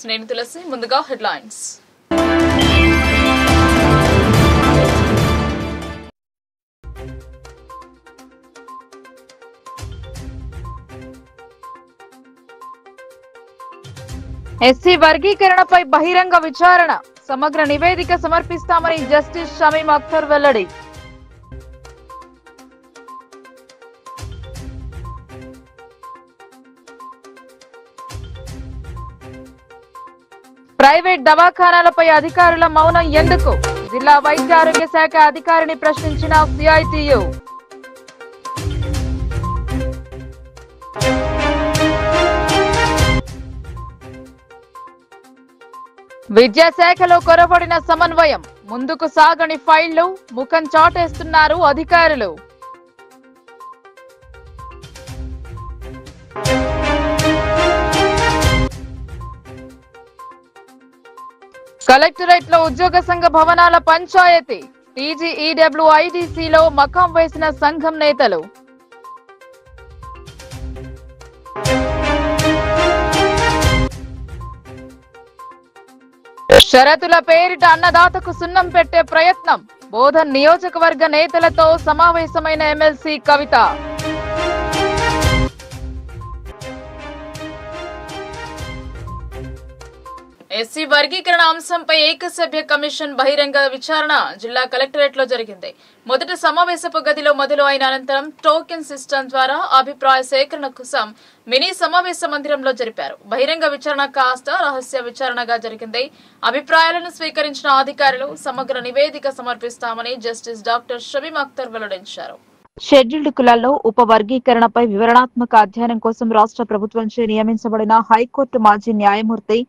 నేను తులసి. ముందుగా headlines. SC వర్గీకరణపై బహిరంగ విచారణ, సమగ్ర నివేదిక సమర్పిస్తామని జస్టిస్ షమీం అఖ్తర్ వెల్లడి. ప్రైవేట్ దవాఖానాలపై అధికారుల మౌనం ఎందుకు? జిల్లా వైద్య ఆరోగ్య శాఖ అధికారిని ప్రశ్నించిన సిఐటియు. విద్యాశాఖలో కొరబడిన సమన్వయం, ముందుకు సాగని ఫైళ్లు, ముఖం చాటేస్తున్నారు అధికారులు. కలెక్టరేట్ లో ఉద్యోగ సంఘ భవనాల పంచాయతీ, టీజీఈడబ్ల్యూఐడిసిలో మకాం వేసిన సంఘం నేతలు. షరతుల పేరిట అన్నదాతకు సున్నం పెట్టే ప్రయత్నం, బోధన్ నియోజకవర్గ నేతలతో సమావేశమైన ఎమ్మెల్సీ కవిత. ఎస్సీ వర్గీకరణ అంశంపై ఏకసభ్య కమిషన్ బహిరంగ విచారణ జిల్లా కలెక్టరేట్ లో జరిగింది. మొదటి సమావేశపు గదిలో మొదలు అయిన అనంతరం టోకెన్ సిస్టమ్ ద్వారా అభిప్రాయ సేకరణ కోసం మినీ సమావేశ మందిరంలో జరిపారు. బహిరంగ విచారణ కాస్త రహస్య విచారణగా జరిగింది. అభిప్రాయాలను స్వీకరించిన అధికారులు సమగ్ర నివేదిక సమర్పిస్తామని జస్టిస్ డాక్టర్ షమీం అఖ్తర్ వెల్లడించారు. షెడ్యూల్డ్ కులాల్లో ఉపవర్గీకరణపై వివరణాత్మక అధ్యయనం కోసం రాష్ట్ర ప్రభుత్వంచే నియమించబడిన హైకోర్టు మాజీ న్యాయమూర్తి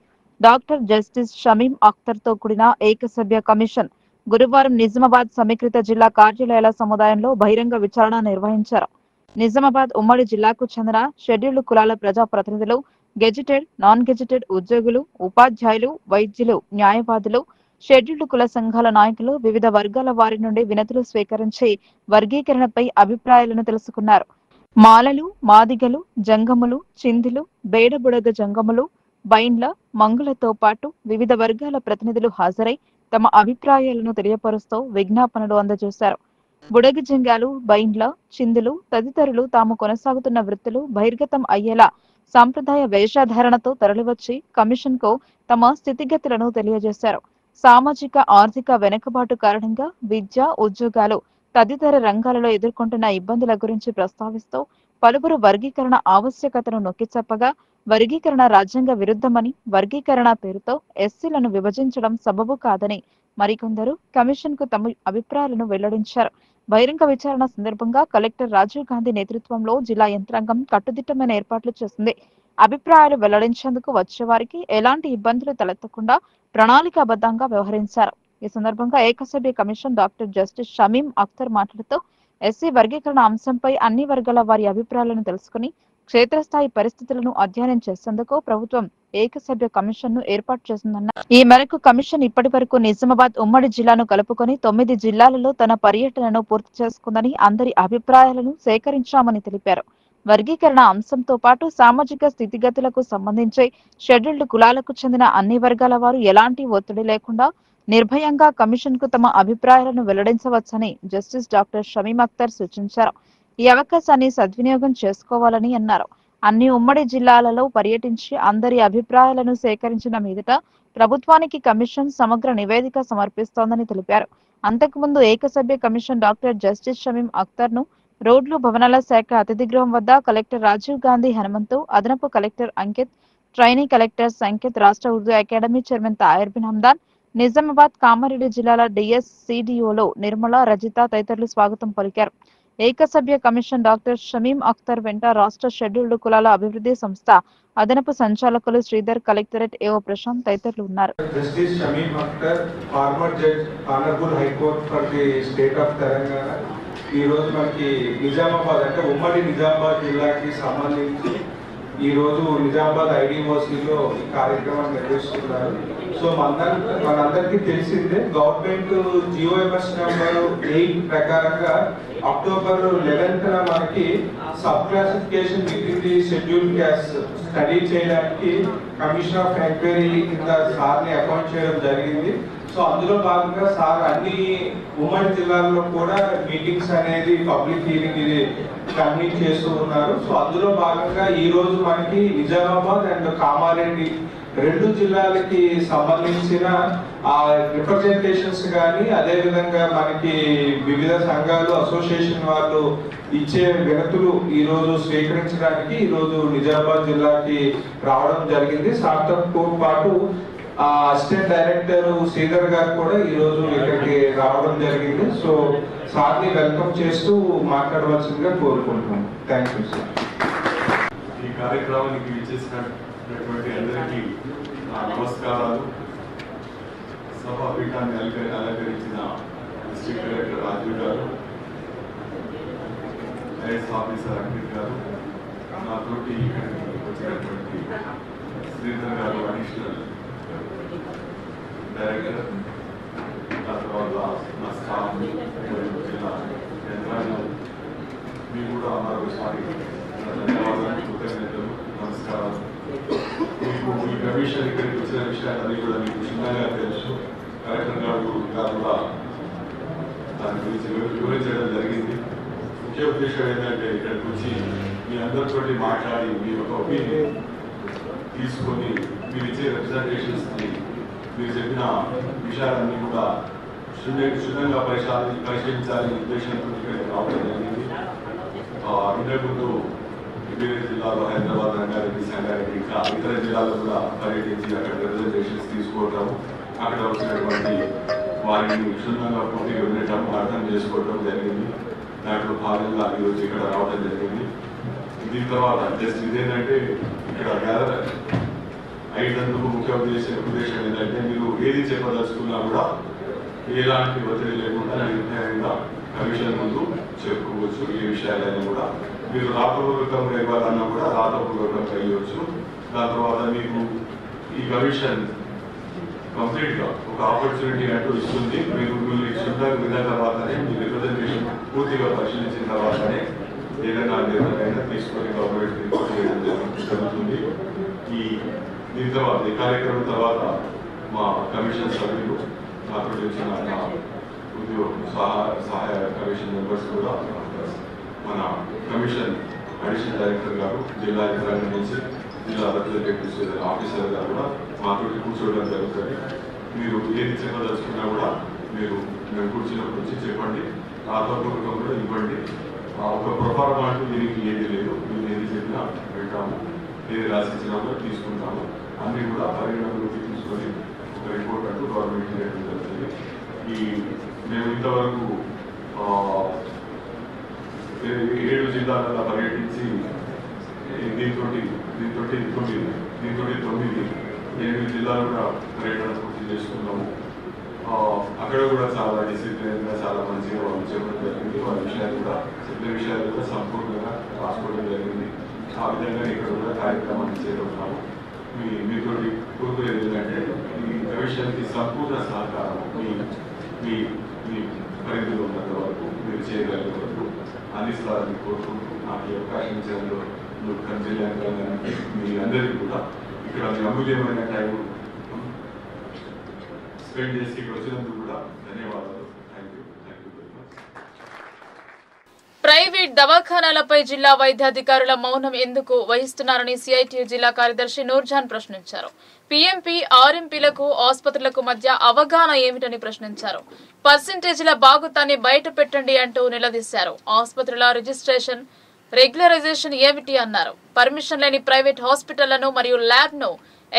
డాక్టర్ జస్టిస్ షమీం అఖ్తర్ తో కూడిన ఏకసభ్య కమిషన్ గురువారం నిజామాబాద్ సమీకృత జిల్లా కార్యాలయాల సముదాయంలో బహిరంగ విచారణ నిర్వహించారు. నిజామాబాద్ ఉమ్మడి జిల్లాకు చెందిన షెడ్యూల్డ్ కులాల ప్రజాప్రతినిధులు, గెజిటెడ్, నాన్ గెజిటెడ్ ఉద్యోగులు, ఉపాధ్యాయులు, వైద్యులు, న్యాయవాదులు, షెడ్యూల్డ్ కుల సంఘాల నాయకులు వివిధ వర్గాల వారి నుండి వినతులు స్వీకరించి వర్గీకరణపై అభిప్రాయాలను తెలుసుకున్నారు. మాలలు, మాదిగలు, జంగములు, చిందులు, బేడబుడగ జంగములు, బైండ్ల, మంగులతో పాటు వివిధ వర్గాల ప్రతినిధులు హాజరై తమ అభిప్రాయాలను తెలియపరుస్తూ విజ్ఞాపనలు అందజేశారు. బుడగి జంగాలు, బైండ్ల, చిందులు తదితరులు తాము కొనసాగుతున్న వృత్తులు బహిర్గతం అయ్యేలా సాంప్రదాయ వేషధారణతో తరలివచ్చి కమిషన్ కు తమ స్థితిగతులను తెలియజేశారు. సామాజిక ఆర్థిక వెనుకబాటు కారణంగా విద్య, ఉద్యోగాలు తదితర రంగాలలో ఎదుర్కొంటున్న ఇబ్బందుల గురించి ప్రస్తావిస్తూ పలువురు వర్గీకరణ ఆవశ్యకతను నొక్కి చెప్పగా వర్గీకరణ రాజ్యాంగ విరుద్ధమని, వర్గీకరణ పేరుతో ఎస్సీలను విభజించడం సబబు కాదని మరికొందరు కమిషన్ కు తమ అభిప్రాయాలను వెల్లడించారు. బహిరంగ విచారణ సందర్భంగా కలెక్టర్ రాజీవ్ గాంధీ నేతృత్వంలో జిల్లా యంత్రాంగం కట్టుదిట్టమైన ఏర్పాట్లు చేసింది. అభిప్రాయాలు వెల్లడించేందుకు వచ్చేవారికి ఎలాంటి ఇబ్బందులు తలెత్తకుండా ప్రణాళికాబద్ధంగా వ్యవహరించారు. ఈ సందర్భంగా ఏకసభ్య commission doctor justice Shamim Akhtar మాట్లాడుతూ ఎస్సీ వర్గీకరణ అంశంపై అన్ని వర్గాల వారి అభిప్రాయాలను తెలుసుకుని క్షేత్రస్థాయి పరిస్థితులను అధ్యయనం చేసేందుకు ప్రభుత్వం ఏకసభ్య కమిషన్ ను ఏర్పాటు చేసిందన్నారు. ఈ మేరకు కమిషన్ ఇప్పటి వరకు నిజామాబాద్ ఉమ్మడి జిల్లాను కలుపుకొని 9 జిల్లాలలో తన పర్యటనను పూర్తి చేసుకుందని, అందరి అభిప్రాయాలను సేకరించామని తెలిపారు. వర్గీకరణ అంశంతో పాటు సామాజిక స్థితిగతులకు సంబంధించి షెడ్యూల్డ్ కులాలకు చెందిన అన్ని వర్గాల వారు ఎలాంటి ఒత్తిడి లేకుండా నిర్భయంగా కమిషన్ కు తమ అభిప్రాయాలను వెల్లడించవచ్చని జస్టిస్ డాక్టర్ షమీం అఖ్తర్ సూచించారు. ఈ అవకాశాన్ని సద్వినియోగం చేసుకోవాలని అన్నారు. అన్ని ఉమ్మడి జిల్లాలలో పర్యటించి అందరి అభిప్రాయాలను సేకరించిన మీదట ప్రభుత్వానికి కమిషన్ సమగ్ర నివేదిక సమర్పిస్తోందని తెలిపారు. అంతకుముందు ఏకసభ్య commission doctor justice Shamim Akhtar ను రోడ్లు భవనాల శాఖ అతిథి గృహం వద్ద కలెక్టర్ రాజీవ్ గాంధీ హనుమంతు, అదనపు collector Ankit, trainee collector Sanket, రాష్ట్ర ఉర్దూ అకాడమీ చైర్మన్ తాయర్ బిన్ హందాన్, నిజామాబాద్, కామారెడ్డి జిల్లాల డిఎస్, సిడిఓలో నిర్మల, రజిత తదితరులు స్వాగతం పలికారు. ఏకసభ్య కమిషన్ డాక్టర్ షమీం అఖ్తర్ వెంట రాష్ట్ర షెడ్యూల్డ్ కులాల అభివృద్ధి సంస్థ అదనపు సంచాలకులు శ్రీధర్, కలెక్టరేట్ ఏఓ ప్రశాంత్ తదితరులు ఉన్నారు. Justice Shamim Akhtar, former judge, honourable high court for the state of Telangana. ఈ రోజు మనకి నిజామాబాద్ అంటే ఉమ్మడి నిజామాబాద్ జిల్లాకి సంబంధించి ఈ రోజు నిజామాబాద్ ఐడిఓసిలో ఈ కార్యక్రమాన్ని నిర్వహిస్తున్నారు. సో మనందరికీ తెలిసిందే గవర్నమెంట్ జిఓఎంఎస్ నెంబర్ 8 ప్రకారంగా అక్టోబర్ 11th మనకి sub classification with in the schedule caste study చేయడానికి కమిషన్ ఆఫ్ ఎంక్వైరీ కింద సార్ని అపాయింట్ చేయడం జరిగింది. సో అందులో భాగంగా సార్ అన్ని ఉమ్మడి జిల్లాల్లో కూడా మీటింగ్స్ అనేది పబ్లిక్ హీరింగ్ ఇది కండక్ట్ చేస్తూ ఉన్నారు. సో అందులో భాగంగా ఈ రోజు మనకి నిజామాబాద్ అండ్ కామారెడ్డి 2 జిల్లాలకి సంబంధించిన ఆ రిప్రజెంటేషన్స్ కానీ అదే విధంగా మనకి వివిధ సంఘాలు అసోసియేషన్ వాళ్ళు ఇచ్చే వినతులు ఈ రోజు స్వీకరించడానికి ఈ రోజు నిజామాబాద్ జిల్లాకి రావడం జరిగింది. సార్తో పాటు అసిస్టెంట్ డైరెక్టర్ శ్రీధర్ గారు కూడా ఈ రోజు ఇక్కడికి రావడం జరిగింది. సో సార్ని వెల్కమ్ చేస్తూ మాట్లాడవలసిందిగా కోరుకుంటున్నాం. Thank you sir. ఈ కార్యక్రమానికి విచ్చేసినటువంటి అందరికీ నమస్కారాలు. సభాపీఠాన్ని అలంకరించిన డిస్ట్రిక్ట్ కలెక్టర్ రాజీవ్ గారు, ఐఎస్ ఆఫీసర్ అంకిత్ గారు, నాతోటి ఇక్కడికి వచ్చినటువంటి శ్రీధర్ గారు అడిషనల్ డైరెక్టర్, ఆ తర్వాత నా స్టాఫ్ జిల్లా యంత్రాంగం, మీ కూడా మరొకసారి ధన్యవాదాలు, కృతజ్ఞతలు, నమస్కారాలు. మీకు ఈ కమిషన్ ఇక్కడికి వచ్చిన విషయాలన్నీ కూడా మీకు క్షుణ్ణంగా తెలుసు. కలెక్టర్ గారు కూడా దాని గురించి వివరించడం జరిగింది. ముఖ్య ఉద్దేశం ఏంటంటే ఇక్కడికి వచ్చి మీ అందరితోటి మాట్లాడి మీ ఒక ఒపీనియన్ తీసుకొని మీరు ఇచ్చే రిప్రజెంటేషన్స్ని మీరు చెప్పిన విషయాలన్నీ కూడా క్షుణ్ణంగా పరిశీలించాలనే ఉద్దేశంతో ఇక్కడికి రావడం జరిగింది. ఇంతకుముందు వేరే జిల్లాలో హైదరాబాద్, రంగారెడ్డి, సంగారెడ్డి ఇంకా ఇతర జిల్లాలో కూడా పర్యటించి అక్కడ రిప్రజెంటేషన్స్ తీసుకోవటం, అక్కడ వచ్చినటువంటి వారిని క్షుణ్ణంగా పూర్తిగా వినటం, అర్థం చేసుకోవటం జరిగింది. దాంట్లో భాగంగా ఈరోజు ఇక్కడ రావడం జరిగింది. దీని తర్వాత జస్ట్ ఇదేంటంటే ఇక్కడ గ్యాదర్ అయినందుకు ముఖ్య ఉద్దేశం ఏంటంటే మీరు ఏది చెప్పదలుచుకున్నా కూడా ఎలాంటి ఒత్తిడి లేకుండా నిర్ణయంగా కమిషన్ ముందు చెప్పుకోవచ్చు. ఏ విషయాలైనా కూడా మీరు రాతపూర్వకంగా ఇవ్వాలన్నా కూడా రాతపూర్వకంగా ఇవ్వచ్చు. దాని తర్వాత మీకు ఈ కమిషన్ కంప్లీట్గా ఒక ఆపర్చునిటీ అంటూ ఇస్తుంది. మీరు క్షుణ్ణంగా విన్న తర్వాతనే మీ రిప్రజెంటేషన్ పూర్తిగా పరిశీలించిన తర్వాతనే ఏదైనా నిర్ణయం తీసుకొని గవర్నమెంట్ రిపోర్ట్ చేయడం జరుగుతుంది. దీని తర్వాత ఈ కార్యక్రమం తర్వాత మా కమిషన్ సభ్యులు, నాతో వచ్చిన ఉద్యోగ సహాయ కమిషన్ మెంబర్స్ కూడా, మన కమిషన్ అడిషనల్ డైరెక్టర్ గారు, జిల్లా యంత్రాంగం నుంచి జిల్లా రిప్రజెంటేటివ్ ఆఫీసర్ గారు కూడా మాతో కూర్చోవడం జరుగుతుంది. మీరు ఏది చెప్పదలుచుకున్నా కూడా మేము కూర్చున్నప్పుడు వచ్చి చెప్పండి, రాతపూర్వకం కూడా ఇవ్వండి. ఒక ప్రొఫార్మా అంటూ దీనికి ఏది లేదు. మీరు ఏది చెప్పినా వింటాము, ఏది రాసిచ్చినా కూడా తీసుకుంటాము. అన్నీ కూడా పరిగణనలోకి తీసుకొని ఒక రిపోర్ట్ అంటూ గవర్నమెంట్ చేయడం జరుగుతుంది. మేము ఇంతవరకు 7 జిల్లాలలో పర్యటించి దీంతో 8 జిల్లాలు కూడా పర్యటన పూర్తి చేసుకున్నాము. అక్కడ కూడా చాలా డిసిప్లిన్గా చాలా మంచిగా వాళ్ళు చెప్పడం జరిగింది. వాళ్ళ విషయాలు కూడా చెప్పిన విషయాలు కూడా సంపూర్ణంగా రాసుకోవడం జరిగింది. ఆ విధంగా ఇక్కడ కూడా కార్యక్రమాన్ని చేరుకున్నాము. మీతో కోరుకునేది ఏంటంటే ఈ కమిషన్కి సంపూర్ణ సహకారం మీ పరిధిలో ఉన్నంత వరకు మీరు చేయగలిగే వరకు అందిస్తారని కోరుకుంటూ నాకు ఈ అవకాశం ఇచ్చేందుకు జిల్లా యంత్రాంగానికి మీ అందరికీ కూడా ఇక్కడ మీ అమూల్యమైన టైం స్పెండ్ చేసి ఇక్కడ వచ్చినందుకు కూడా ధన్యవాదాలు. Thank you very much. Private దవాఖానాలపై జిల్లా వైద్యాధికారుల మౌనం ఎందుకు వహిస్తున్నారని సిఐటియు జిల్లా కార్యదర్శి నూర్జాన్ ప్రశ్నించారు. పీఎంపీ, ఆర్ఎంపీలకు ఆసుపత్రులకు మధ్య అవగాహన ఏమిటని ప్రశ్నించారు. పర్సెంటేజీల బాగుతాన్ని బయట పెట్టండి అంటూ నిలదీశారు. ఆసుపత్రుల రిజిస్ట్రేషన్, రెగ్యులరైజేషన్ ఏమిటి అన్నారు. పర్మిషన్ లేని ప్రైవేట్ హాస్పిటళ్లను మరియు ల్యాబ్ ను,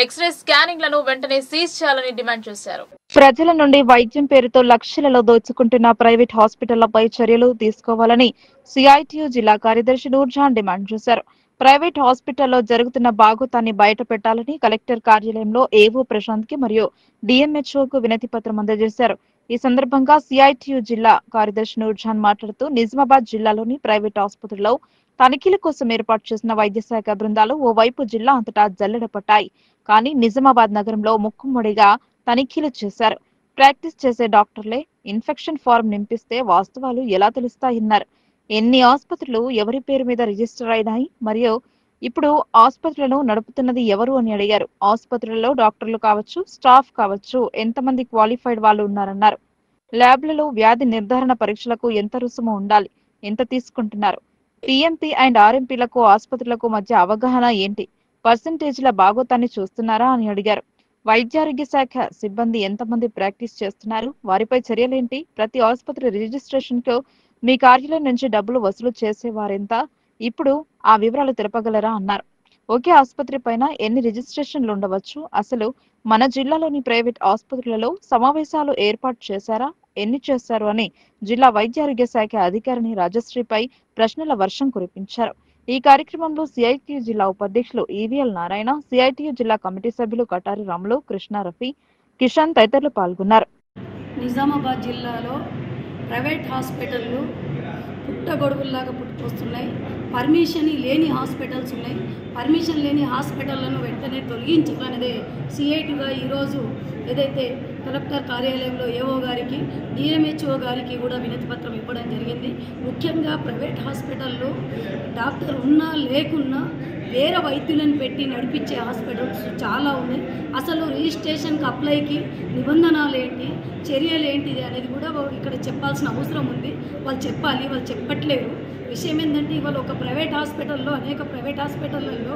ఎక్స్రే స్కానింగ్లను వెంటనే సీజ్ చేయాలని డిమాండ్ చేశారు. ప్రజల నుండి వైద్యం పేరుతో లక్షలలో దోచుకుంటున్న ప్రైవేట్ హాస్పిటళ్లపై చర్యలు తీసుకోవాలని సిఐటియు జిల్లా కార్యదర్శి నూర్జాన్ డిమాండ్ చేశారు. ప్రైవేట్ హాస్పిటల్లో జరుగుతున్న బాగోతాన్ని బయట పెట్టాలని కలెక్టర్ కార్యాలయంలో ఏవో ప్రశాంత్ కి మరియు డిఎంహెచ్ఓకు వినతి పత్రం అందజేశారు. ఈ సందర్భంగా సిఐటియు జిల్లా కార్యదర్శి నూర్జాన్ మాట్లాడుతూ నిజామాబాద్ జిల్లాలోని ప్రైవేట్ ఆసుపత్రుల్లో తనిఖీల కోసం ఏర్పాటు చేసిన వైద్య శాఖ బృందాలు ఓవైపు జిల్లా అంతటా జల్లెడ పట్టాయి. కానీ నిజామాబాద్ నగరంలో ముక్కుమ్మడిగా తనిఖీలు చేశారు. ప్రాక్టీస్ చేసే డాక్టర్లే ఇన్ఫెక్షన్ ఫారం నింపిస్తే వాస్తవాలు ఎలా తెలుస్తాయన్నారు. ఎన్ని ఆసుపత్రులు ఎవరి పేరు మీద రిజిస్టర్ అయినాయి మరియు ఇప్పుడు ఆసుపత్రులను నడుపుతున్నది ఎవరు అని అడిగారు. ఆసుపత్రులలో డాక్టర్లు కావచ్చు, స్టాఫ్ కావచ్చు, ఎంతమంది క్వాలిఫైడ్ వాళ్ళు ఉన్నారన్నారు. ల్యాబ్లలో వ్యాధి నిర్ధారణ పరీక్షలకు ఎంత రుసుము ఉండాలి, ఎంత తీసుకుంటున్నారు, పిఎంపీ అండ్ ఆర్ఎంపీలకు ఆసుపత్రులకు మధ్య అవగాహన ఏంటి, పర్సంటేజ్ల బాగోతాన్ని చూస్తున్నారా అని అడిగారు. వైద్యారోగ్య శాఖ సిబ్బంది ఎంతమంది ప్రాక్టీస్ చేస్తున్నారు, వారిపై చర్యలేంటి, ప్రతి ఆసుపత్రి రిజిస్ట్రేషన్ కు మీ కార్యాలయం నుంచి డబ్బులు వసూలు చేసేవారెంత, ఇప్పుడు ఆ వివరాలు తెలపగలరా అన్నారు. ఒకే ఆసుపత్రి పైన ఎన్ని రిజిస్ట్రేషన్లు ఉండవచ్చు, అసలు మన జిల్లాలోని ప్రైవేట్ ఆసుపత్రులలో సమావేశాలు ఏర్పాటు చేశారా, ఎన్ని చేశారు అని జిల్లా వైద్యారోగ్య శాఖ అధికారిని రాజశ్రీపై ప్రశ్నల వర్షం కురిపించారు. ఈ కార్యక్రమంలో సిఐటియు జిల్లా ఉపాధ్యక్షులు ఈవీఎల్ నారాయణ, సిఐటియు జిల్లా కమిటీ సభ్యులు కటారి రాములు, కృష్ణ, రఫీ, కిషన్ తదితరులు పాల్గొన్నారు. నిజామాబాద్ జిల్లాలో ప్రైవేట్ హాస్పిటళ్ళు పుట్టగొడుగుల్లాగా పుట్టుకొస్తున్నాయి. పర్మిషన్ లేని హాస్పిటల్స్ ఉన్నాయి. పర్మిషన్ లేని హాస్పిటళ్లను వెంటనే తొలగించాలనేదే సిఐటిగా ఈరోజు ఏదైతే కలెక్టర్ కార్యాలయంలో ఏఓ గారికి, డిఎంహెచ్ఓ గారికి కూడా వినతి పత్రం ఇవ్వడం జరిగింది. ముఖ్యంగా ప్రైవేట్ హాస్పిటల్లో డాక్టర్ ఉన్నా లేకున్నా వేరే వైద్యులను పెట్టి నడిపించే హాస్పిటల్స్ చాలా ఉన్నాయి. అసలు రిజిస్ట్రేషన్కి అప్లైకి నిబంధనలు ఏంటి, చర్యలు ఏంటిది అనేది కూడా ఇక్కడ చెప్పాల్సిన అవసరం ఉంది. వాళ్ళు చెప్పాలి, వాళ్ళు చెప్పట్లేరు. విషయం ఏంటంటే ఇవాళ ఒక ప్రైవేట్ హాస్పిటల్లో, అనేక ప్రైవేట్ హాస్పిటళ్ళల్లో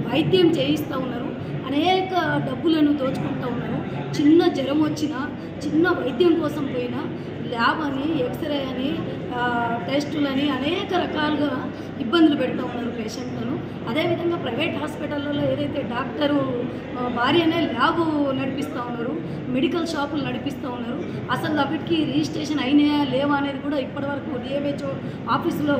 వైద్యం చేయిస్తూ ఉన్నారు, అనేక డబ్బులను దోచుకుంటూ ఉన్నారు. చిన్న జ్వరం వచ్చినా, చిన్న వైద్యం కోసం పోయినా ల్యాబ్ అని, ఎక్స్రే అని, టెస్టులని అనేక రకాలుగా ఇబ్బందులు పెడుతూ ఉన్నారు పేషెంట్లను. అదేవిధంగా ప్రైవేట్ హాస్పిటల్లో ఏదైతే డాక్టరు భార్యనే ల్యాబ్ నడిపిస్తూ ఉన్నారు, మెడికల్ షాపులు నడిపిస్తూ ఉన్నారు. అసలు వాటికి రిజిస్ట్రేషన్ అయినాయా లేవా అనేది కూడా ఇప్పటివరకు డిఎంహెచ్ఓ ఆఫీసులో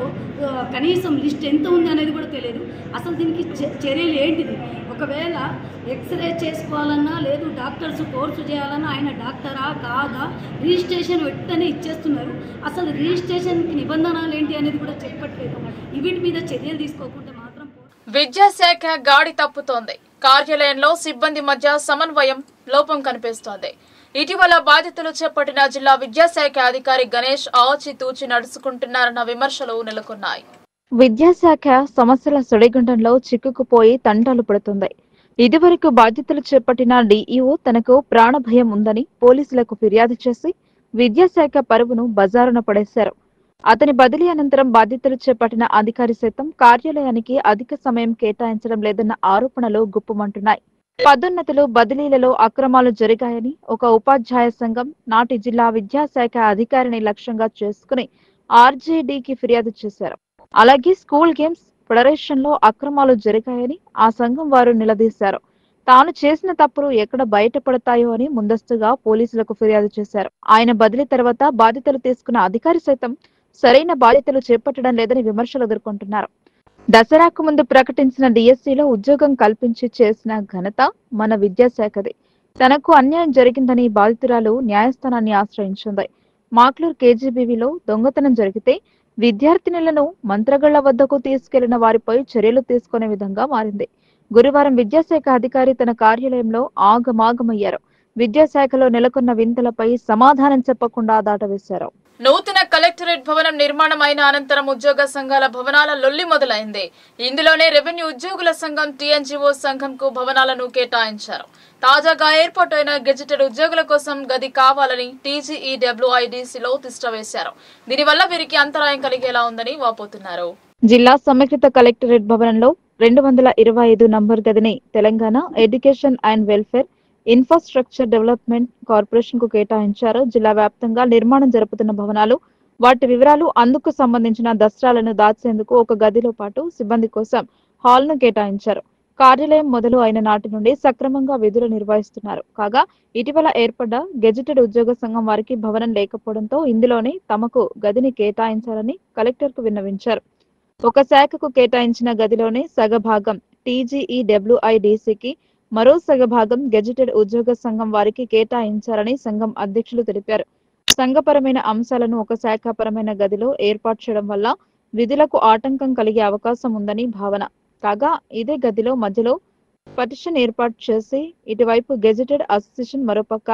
కనీసం లిస్ట్ ఎంత ఉంది అనేది కూడా తెలియదు. అసలు దీనికి చర్యలు ఏంటిది? ఒకవేళ ఎక్స్రే చేసుకోవాలన్నా, లేదు డాక్టర్స్ కోర్సు చేయాలన్నా ఆయన డాక్టరా కాదా, రిజిస్ట్రేషన్ వెంటనే ఇచ్చేస్తున్నారు. అసలు రిజిస్ట్రేషన్కి నిబంధనలు ఏంటి అనేది కూడా చెప్పట్లేదు. వీటి మీద చర్యలు తీసుకోకుండా మాత్రం విద్యాశాఖ గాడి తప్పుతోంది. కార్యాలయంలో సిబ్బంది మధ్య సమన్వయం లోపం కనిపిస్తోంది. ఇటీవల బాధ్యతలు చేపట్టిన జిల్లా విద్యాశాఖ అధికారి గణేష్ ఆచితూచి నడుచుకుంటున్నారన్న విమర్శలు నెలకొన్నాయి. విద్యాశాఖ సమస్యల సుడిగుండంలో చిక్కుకుపోయి తంటాలు పడుతుంది. ఇదివరకు బాధ్యతలు చేపట్టిన డిఈఓ తనకు ప్రాణ భయం ఉందని పోలీసులకు ఫిర్యాదు చేసి విద్యాశాఖ పరువును బజారున పడేశారు. అతని బదిలీ అనంతరం బాధ్యతలు చేపట్టిన అధికారి సైతం కార్యాలయానికి అధిక సమయం కేటాయించడం లేదన్న ఆరోపణలు గుప్పుమంటున్నాయి. పదోన్నతులు, బదిలీలలో అక్రమాలు జరిగాయని ఒక ఉపాధ్యాయ సంఘం నాటి జిల్లా విద్యాశాఖ అధికారిని లక్ష్యంగా చేసుకుని ఆర్జేడీకి ఫిర్యాదు చేశారు. అలాగే స్కూల్ గేమ్స్ ఫెడరేషన్ లో అక్రమాలు జరిగాయని ఆ సంఘం వారు నిలదీశారు. తాను చేసిన తప్పులు ఎక్కడ బయటపడతాయో అని ముందస్తుగా పోలీసులకు ఫిర్యాదు చేశారు. ఆయన బదిలీ తర్వాత బాధ్యతలు తీసుకున్న అధికారి సైతం సరైన బాధ్యతలు చేపట్టడం లేదని విమర్శలు ఎదుర్కొంటున్నారు. దసరాకు ముందు ప్రకటించిన డిఎస్సీలో ఉద్యోగం కల్పించి చేసిన ఘనత మన విద్యాశాఖది. తనకు అన్యాయం జరిగిందని బాధితురాలు న్యాయస్థానాన్ని ఆశ్రయించింది. మాక్లూర్ కేజీబీవీలో దొంగతనం జరిగితే విద్యార్థినులను మంత్రగళ్ల వద్దకు తీసుకెళ్లిన వారిపై చర్యలు తీసుకునే విధంగా మారింది. గురువారం విద్యాశాఖ అధికారి తన కార్యాలయంలో ఆగమాగమయ్యారు. విద్యాశాఖలో నెలకొన్న వింతలపై సమాధానం చెప్పకుండా దాటవేశారు. నూతన కలెక్టరేట్ భవనం నిర్మాణం అయిన అనంతరం ఉద్యోగ సంఘాల భవనాల లొల్లి మొదలైంది. ఇందులోనే రెవెన్యూ ఉద్యోగుల సంఘం, టీఎన్జీఓ సంఘంకు భవనాలను కేటాయించారు. తాజాగా ఏర్పాటైన గెజిటెడ్ ఉద్యోగుల కోసం గది కావాలని టీజీఈడబ్ల్యూఐడిసిలో తిష్టవేశారు. దీనివల్ల వీరికి అంతరాయం కలిగేలా ఉందని వాపోతున్నారు. జిల్లా సమీకృత కలెక్టరేట్ భవనంలో 225 నంబర్ గదిని Telangana education and welfare infrastructure development corporation కు కేటాయించారు. జిల్లా వ్యాప్తంగా నిర్మాణం జరుపుతున్న భవనాలు, వాటి వివరాలు, అందుకు సంబంధించిన దస్త్రాలను దాచేందుకు ఒక గదిలో పాటు సిబ్బంది కోసం హాల్ ను కేటాయించారు. కార్యాలయం మొదలు అయిన నాటి నుండి సక్రమంగా విధులు నిర్వహిస్తున్నారు. కాగా ఇటీవల ఏర్పడ్డ గెజిటెడ్ ఉద్యోగ సంఘం వారికి భవనం లేకపోవడంతో ఇందులోనే తమకు గదిని కేటాయించాలని కలెక్టర్ కు విన్నవించారు. ఒక శాఖకు కేటాయించిన గదిలోనే సగభాగం టీజీఈడబ్ల్యూఐడిసికి, మరో సగభాగం గెజిటెడ్ ఉద్యోగ సంఘం వారికి కేటాయించారని సంఘం అధ్యక్షులు తెలిపారు. సంఘపరమైన అంశాలను ఒక శాఖాపరమైన గదిలో ఏర్పాటు చేయడం వల్ల విధులకు ఆటంకం కలిగే అవకాశం ఉందని భావన. కాగా ఇదే గదిలో మధ్యలో పిటిషన్ ఏర్పాటు చేసి ఇటువైపు గెజెటెడ్ అసోసియేషన్ మరోపక్క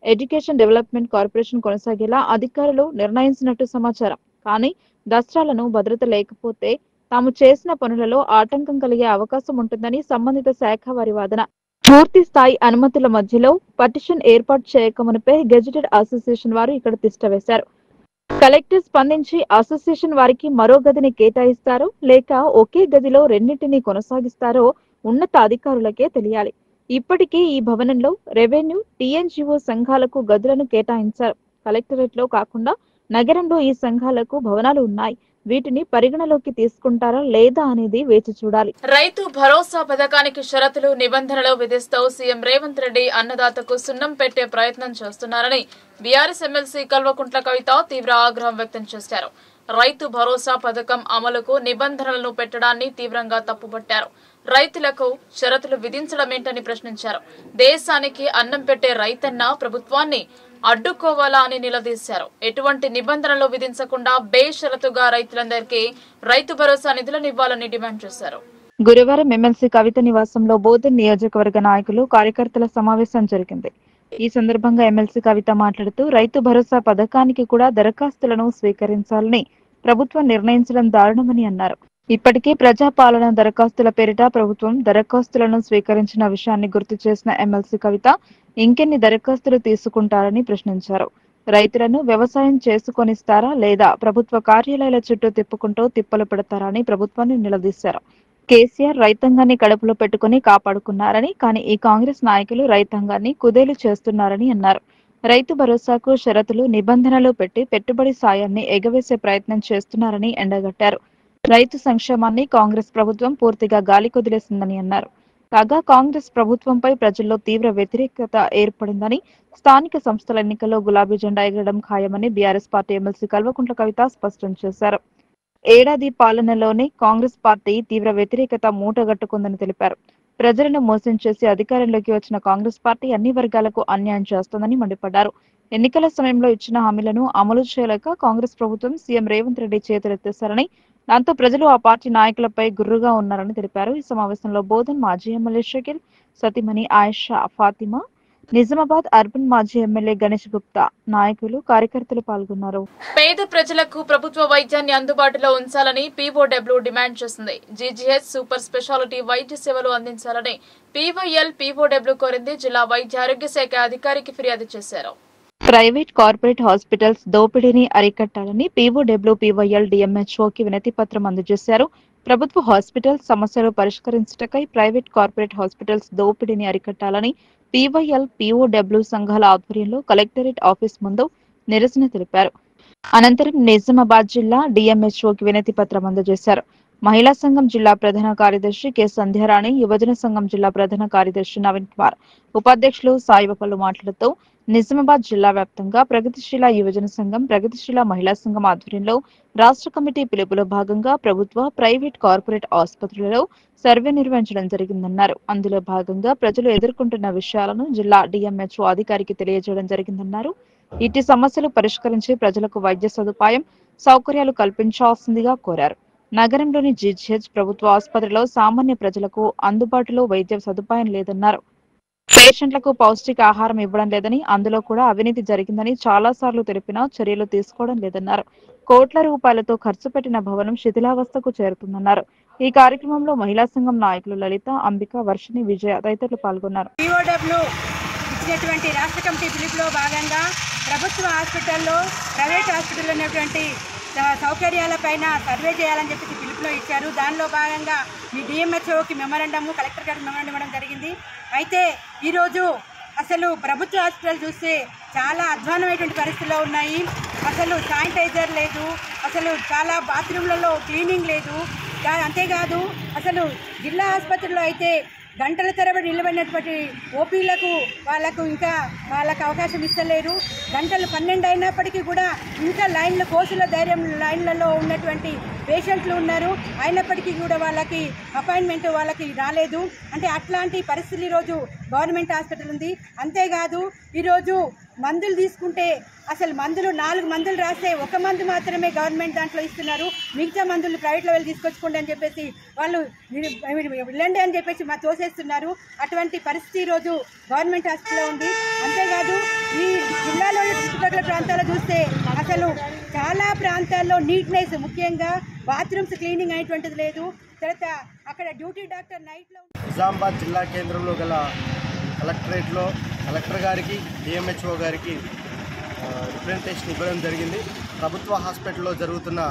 ఎడ్యుకేషన్ డెవలప్మెంట్ కార్పొరేషన్ కొనసాగేలా అధికారులు నిర్ణయించినట్టు సమాచారం. కానీ దసరాలను భద్రత లేకపోతే తాము చేసిన పనులలో ఆటంకం కలిగే అవకాశం ఉంటుందని సంబంధిత శాఖ వారి వాదన. పూర్తి స్థాయి అనుమతుల మధ్యలో పిటిషన్ ఏర్పాటు చేయకమునిపై గెజెటెడ్ అసోసియేషన్ వారు ఇక్కడ తిష్టవేశారు. కలెక్టర్ స్పందించి అసోసియేషన్ వారికి మరో గదిని కేటాయిస్తారో లేక ఒకే గదిలో రెండింటినీ కొనసాగిస్తారో ఉన్నత అధికారులకే తెలియాలి. ఇప్పటికే ఈ భవనంలో రెవెన్యూ, టీఎన్జీఓ సంఘాలకు గదులను కేటాయించారు. కలెక్టరేట్ లో కాకుండా నగరంలో ఈ సంఘాలకు భవనాలు ఉన్నాయి. వీటిని పరిగణలోకి తీసుకుంటారా లేదా అనేది వేచి చూడాలి. రైతు భరోసా పథకానికి షరతులు, నిబంధనలు విధిస్తూ సీఎం రేవంత్ రెడ్డి అన్నదాతకు సున్నం పెట్టే ప్రయత్నం చేస్తున్నారని బీఆర్ఎస్ ఎమ్మెల్సీ కల్వకుంట్ల కవిత తీవ్ర ఆగ్రహం వ్యక్తం చేశారు. రైతు భరోసా పథకం అమలుకు నిబంధనలను పెట్టడాన్ని తీవ్రంగా తప్పుపట్టారు. రైతులకు షరతులు విధించడమేంటని ప్రశ్నించారు. దేశానికి అన్నం పెట్టే రైతన్న ప్రభుత్వాన్ని అడ్డుకోవాలా అని నిలదీశారు. ఎటువంటి నిబంధనలు విధించకుండా బేషరతుగా రైతులందరికీ రైతు భరోసా నిధులను ఇవ్వాలని డిమాండ్ చేశారు. గురువారం ఎమ్మెల్సీ కవిత నివాసంలో బోధన్ నియోజకవర్గ నాయకులు, కార్యకర్తల సమావేశం జరిగింది. ఈ సందర్భంగా ఎమ్మెల్సీ కవిత మాట్లాడుతూ రైతు భరోసా పథకానికి కూడా దరఖాస్తులను స్వీకరించాలని ప్రభుత్వం నిర్ణయించడం దారుణమని అన్నారు. ఇప్పటికే ప్రజాపాలన దరఖాస్తుల పేరిట ప్రభుత్వం దరఖాస్తులను స్వీకరించిన విషయాన్ని గుర్తు చేసిన ఎమ్మెల్సీ కవిత ఇంకెన్ని దరఖాస్తులు తీసుకుంటారని ప్రశ్నించారు. రైతులను వ్యవసాయం చేసుకొనిస్తారా లేదా ప్రభుత్వ కార్యాలయాల చుట్టూ తిప్పుకుంటూ తిప్పలు పెడతారా అని ప్రభుత్వాన్ని నిలదీశారు. కేసీఆర్ రైతాంగాన్ని కడుపులో పెట్టుకుని కాపాడుకున్నారని, కానీ ఈ కాంగ్రెస్ నాయకులు రైతాంగాన్ని కుదేలు చేస్తున్నారని అన్నారు. రైతు భరోసాకు షరతులు, నిబంధనలు పెట్టి పెట్టుబడి సాయాన్ని ఎగవేసే ప్రయత్నం చేస్తున్నారని ఎండగట్టారు. రైతు సంక్షేమాన్ని కాంగ్రెస్ ప్రభుత్వం పూర్తిగా గాలికొదిలేసిందని అన్నారు. కాగా కాంగ్రెస్ ప్రభుత్వంపై ప్రజల్లో తీవ్ర వ్యతిరేకత ఏర్పడిందని, స్థానిక సంస్థల ఎన్నికల్లో గులాబీ జెండా ఎగరడం ఖాయమని BRS party MLC Kalvakuntla Kavitha స్పష్టం చేశారు. ఏడాది పాలనలోనే కాంగ్రెస్ పార్టీ తీవ్ర వ్యతిరేకత మూటగట్టుకుందని తెలిపారు. ప్రజలను మోసం చేసి అధికారంలోకి వచ్చిన కాంగ్రెస్ పార్టీ అన్ని వర్గాలకు అన్యాయం చేస్తోందని మండిపడ్డారు. ఎన్నికల సమయంలో ఇచ్చిన హామీలను అమలు చేయలేక కాంగ్రెస్ ప్రభుత్వం సీఎం రేవంత్ రెడ్డి చేతులెత్తేశారని, దాంతో ప్రజలు ఆ పార్టీ నాయకులపై గుర్రుగా ఉన్నారని తెలిపారు. ఈ సమావేశంలో బోధన్ మాజీ ఎమ్మెల్యే షకీల్, సతీమణి ఆయిషా ఫాతిమా, నిజామాబాద్ అర్బన్ మాజీ ఎమ్మెల్యే గణేష్ గుప్తా, నాయకులు, కార్యకర్తలు పాల్గొన్నారు. పేద ప్రజలకు ప్రభుత్వ వైద్యాన్ని అందుబాటులో ఉంచాలని పీఓడబ్ల్యూ డిమాండ్ చేసింది. జీజీహెచ్ సూపర్ స్పెషాలిటీ వైద్య సేవలు అందించాలని పీవైఎల్ పీఓడబ్ల్యూ కోరింది. జిల్లా వైద్య ఆరోగ్య శాఖ అధికారికి ఫిర్యాదు చేశారు. ప్రైవేట్, కార్పొరేట్ హాస్పిటల్స్ దోపిడీని అరికట్టాలని పీఓడబ్ల్యూ, పీవైఎల్, డిఎంహెచ్ఓకి వినతి పత్రం అందజేశారు. ప్రభుత్వ హాస్పిటల్స్ సమస్యలు పరిష్కరించటకై ప్రైవేట్, కార్పొరేట్ హాస్పిటల్స్ దోపిడీని అరికట్టాలని పీవైఎల్, పీఓడబ్ల్యూ సంఘాల ఆధ్వర్యంలో కలెక్టరేట్ ఆఫీస్ ముందు నిరసన తెలిపారు. అనంతరం నిజామాబాద్ జిల్లా డిఎంహెచ్ఓకి వినతి పత్రం అందజేశారు. మహిళా సంఘం జిల్లా ప్రధాన కార్యదర్శి కె సంధ్యారాణి, యువజన సంఘం జిల్లా ప్రధాన కార్యదర్శి నవీన్ కుమార్, ఉపాధ్యక్షులు సాయిబాబాలు మాట్లాడుతూ నిజామాబాద్ జిల్లా వ్యాప్తంగా ప్రగతిశీల యువజన సంఘం, ప్రగతిశీల మహిళా సంఘం ఆధ్వర్యంలో రాష్ట్ర కమిటీ పిలుపులో భాగంగా ప్రభుత్వ, ప్రైవేట్, కార్పొరేట్ ఆసుపత్రులలో సర్వే నిర్వహించడం జరిగిందన్నారు. అందులో భాగంగా ప్రజలు ఎదుర్కొంటున్న విషయాలను జిల్లా డిఎంహెచ్ఓ అధికారికి తెలియజేయడం జరిగిందన్నారు. ఇటు సమస్యలు పరిష్కరించి ప్రజలకు వైద్య సదుపాయం, సౌకర్యాలు కల్పించాల్సిందిగా కోరారు. నగరంలోని జీజీహెచ్ ప్రభుత్వ ఆసుపత్రిలో సామాన్య ప్రజలకు అందుబాటులో వైద్య సదుపాయం లేదన్నారు. పేషెంట్లకు పౌష్టిక ఆహారం ఇవ్వడం లేదని, అందులో కూడా అవినీతి జరిగిందని చాలా సార్లు తెలిపినా చర్యలు తీసుకోవడం లేదన్నారు. కోట్ల రూపాయలతో ఖర్చు పెట్టిన భవనం శిథిలావస్థకు చేరుతుందన్నారు. ఈ కార్యక్రమంలో మహిళా సంఘం నాయకులు లలిత, అంబిక, వర్షిణి, విజయ తదితరులు పాల్గొన్నారు. ఇచ్చినటువంటి రాష్ట్ర కమిటీ పిలుపులో భాగంగా ప్రభుత్వ హాస్పిటల్లో, ప్రైవేట్ హాస్పిటల్లో ఉన్నటువంటి సౌకర్యాలపైన సర్వే చేయాలని చెప్పి పిలుపులో ఇచ్చారు. దానిలో భాగంగా మీ డిఎంహెచ్ఓకి మెమరాండము, కలెక్టర్ గారికి మెమరాండం ఇవ్వడం జరిగింది. అయితే ఈరోజు అసలు ప్రభుత్వ హాస్పిటల్ చూస్తే చాలా అధ్వానమైనటువంటి పరిస్థితుల్లో ఉన్నాయి. అసలు శానిటైజర్ లేదు, అసలు చాలా బాత్రూమ్లలో క్లీనింగ్ లేదు. అంతేకాదు అసలు జిల్లా ఆసుపత్రిలో అయితే గంటల తరబడి నిలబడినటువంటి ఓపీలకు వాళ్ళకు అవకాశం ఇస్తలేరు. గంటలు 12 అయినప్పటికీ కూడా ఇంకా కోసుల లైన్లలో ఉన్నటువంటి పేషెంట్లు ఉన్నారు. అయినప్పటికీ కూడా వాళ్ళకి అపాయింట్మెంట్ వాళ్ళకి రాలేదు. అంటే అట్లాంటి పరిస్థితులు ఈరోజు గవర్నమెంట్ హాస్పిటల్ ఉంది. అంతేకాదు ఈరోజు మందులు తీసుకుంటే అసలు మందులు 4 మందులు రాస్తే 1 మందు మాత్రమే గవర్నమెంట్ దాంట్లో ఇస్తున్నారు, మిగతా మందులు ప్రైవేట్లో వెళ్ళి తీసుకొచ్చుకోండి అని చెప్పేసి వాళ్ళు వెళ్ళండి అని చెప్పేసి మా తోసేస్తున్నారు. అటువంటి పరిస్థితి ఈరోజు గవర్నమెంట్ హాస్పిటల్లో ఉంది. అంతేకాదు ఈ జిల్లాలోని చుట్టుపక్కల ప్రాంతాల్లో చూస్తే అసలు చాలా ప్రాంతాల్లో నీట్నెస్, ముఖ్యంగా బాత్రూమ్స్ క్లీనింగ్ అనేటువంటిది లేదు. తర్వాత అక్కడ డ్యూటీ డాక్టర్ నైట్లో నిజామాబాద్ జిల్లా కేంద్రంలో గల కలెక్టరేట్లో కలెక్టర్ గారికి డిఎంహెచ్ఓ గారికి రిప్రజెంటేషన్ ఇవ్వడం జరిగింది. ప్రభుత్వ హాస్పిటల్లో జరుగుతున్న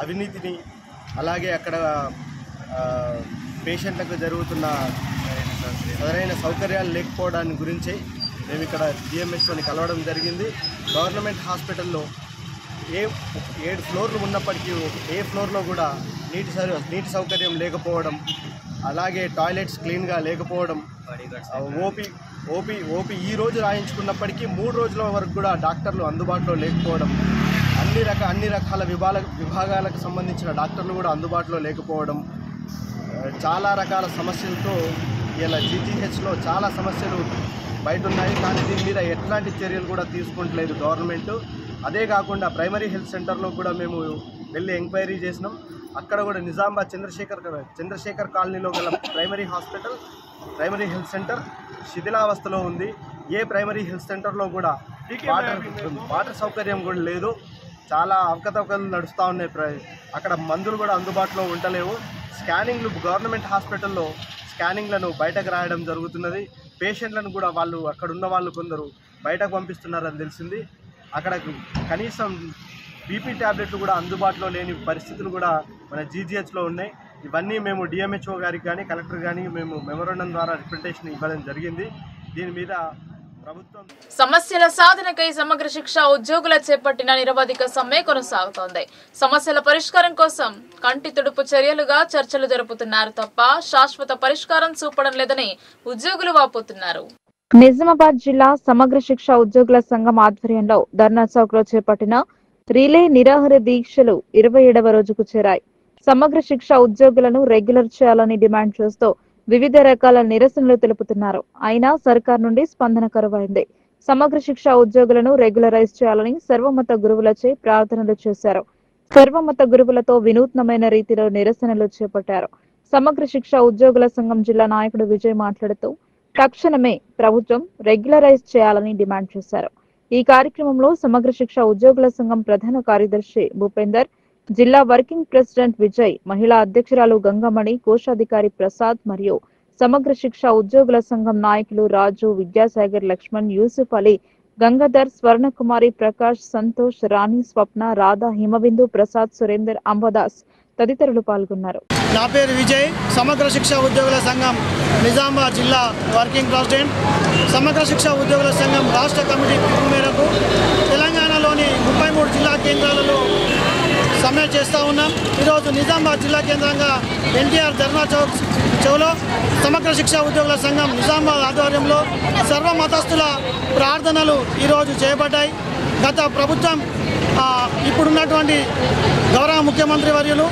అవినీతిని, అలాగే అక్కడ పేషెంట్లకు జరుగుతున్న సరైన సౌకర్యాలు లేకపోవడాన్ని గురించి మేము ఇక్కడ డిఎంహెచ్ఓని కలవడం జరిగింది. గవర్నమెంట్ హాస్పిటల్లో 7 ఫ్లోర్లు ఉన్నప్పటికీ ఏ ఫ్లోర్లో కూడా నీటి సౌకర్యం లేకపోవడం, అలాగే టాయిలెట్స్ క్లీన్గా లేకపోవడం, ఓపీ ఈ రోజు రాయించుకున్నప్పటికీ 3 రోజుల వరకు కూడా డాక్టర్లు అందుబాటులో లేకపోవడం, అన్ని రకాల విభాగాలకు సంబంధించిన డాక్టర్లు కూడా అందుబాటులో లేకపోవడం, చాలా రకాల సమస్యలతో ఇలా జీజీహెచ్లో చాలా సమస్యలు బయట ఉన్నాయి. కానీ దీని మీద ఎట్లాంటి చర్యలు కూడా తీసుకుంటలేదు గవర్నమెంట్. అదే కాకుండా ప్రైమరీ హెల్త్ సెంటర్లో కూడా మేము వెళ్ళి ఎంక్వైరీ చేసినాం. అక్కడ కూడా నిజామాబాద్ చంద్రశేఖర్ కాలనీలో గల ప్రైమరీ హెల్త్ సెంటర్ శిథిలావస్థలో ఉంది. ఏ ప్రైమరీ హెల్త్ సెంటర్లో కూడా వాటర్ సౌకర్యం కూడా లేదు. చాలా అవకతవకలు నడుస్తూ ఉన్నాయి. అక్కడ మందులు కూడా అందుబాటులో ఉండలేవు. స్కానింగ్లు గవర్నమెంట్ హాస్పిటల్లో స్కానింగ్లను బయటకు రాయడం జరుగుతున్నది. పేషెంట్లను కూడా అక్కడ ఉన్న వాళ్ళు కొందరు బయటకు పంపిస్తున్నారని తెలిసింది. అక్కడ కనీసం బీపీ ట్యాబ్లెట్లు కూడా అందుబాటులో లేని పరిస్థితులు కూడా మన జీజీహెచ్లో ఉన్నాయి. ఇవన్నీ మేము డిఎంహెచ్ఓ గారికి కానీ కలెక్టర్ కానీ మేము మెమోరాండం ద్వారా రిప్రజెంటేషన్ ఇవ్వడం జరిగింది. దీని మీద ప్రభుత్వం సమస్యల సాధనకై సమగ్ర శిక్ష ఉద్యోగుల చేపట్టిన నిరవధిక సమ్మె కొనసాగుతోంది. సమస్యల పరిష్కారం కోసం కంటి తుడుపు చర్యలుగా చర్చలు జరుపుతున్నారు తప్ప శాశ్వత పరిష్కారం చూపడం లేదని ఉద్యోగులు వాపోతున్నారు. నిజామాబాద్ జిల్లా సమగ్ర శిక్ష ఉద్యోగుల సంఘం ఆధ్వర్యంలో ధర్నా చౌక్ లో చేపట్టిన రిలే నిరాహార దీక్షలు 27వ రోజుకు చేరాయి. సమగ్ర శిక్ష ఉద్యోగులను రెగ్యులర్ చేయాలని డిమాండ్ చేస్తూ వివిధ రకాల నిరసనలు తెలుపుతున్నారు. అయినా సర్కార్ నుండి స్పందన కరువైంది. సమగ్ర శిక్ష ఉద్యోగులను రెగ్యులరైజ్ చేయాలని సర్వమత గురువులచే ప్రార్థనలు చేశారు. సర్వమత గురువులతో వినూత్నమైన రీతిలో నిరసనలు చేపట్టారు. సమగ్ర శిక్ష ఉద్యోగుల సంఘం జిల్లా నాయకుడు విజయ్ మాట్లాడుతూ తక్షణమే ప్రభుత్వం రెగ్యులరైజ్ చేయాలని డిమాండ్ చేశారు. ఈ కార్యక్రమంలో సమగ్ర శిక్ష ఉద్యోగుల సంఘం ప్రధాన కార్యదర్శి భూపేందర్, జిల్లా వర్కింగ్ ప్రెసిడెంట్ విజయ్, మహిళా అధ్యక్షురాలు గంగమణి, కోశాధికారి ప్రసాద్ మరియు సమగ్ర శిక్ష ఉద్యోగుల సంఘం నాయకులు రాజు, విద్యాసాగర్, లక్ష్మణ్, యూసుఫ్ అలీ, గంగాధర్, స్వర్ణకుమారి, ప్రకాష్, సంతోష్, రాణి, స్వప్న, రాధా, హిమబిందు, ప్రసాద్, సురేందర్, అంబదాస్ తదితరులు పాల్గొన్నారు. నా పేరు విజయ్, సమగ్ర శిక్ష ఉద్యోగుల సంఘం నిజామాబాద్ జిల్లా వర్కింగ్ ప్రెసిడెంట్. సమగ్ర శిక్ష ఉద్యోగుల సంఘం రాష్ట్ర కమిటీ పిలుపు మేరకు తెలంగాణలోని 33 జిల్లా కేంద్రాలలో సమ్మె చేస్తూ ఉన్నాం. ఈరోజు నిజామాబాద్ జిల్లా కేంద్రంగా ఎన్టీఆర్ ధర్నా చౌక్లో సమగ్ర శిక్ష ఉద్యోగుల సంఘం నిజామాబాద్ ఆధ్వర్యంలో సర్వ మతస్థుల ప్రార్థనలు ఈరోజు చేయబడ్డాయి. గత ప్రభుత్వం ఇప్పుడున్నటువంటి గౌరవ ముఖ్యమంత్రి వర్యులు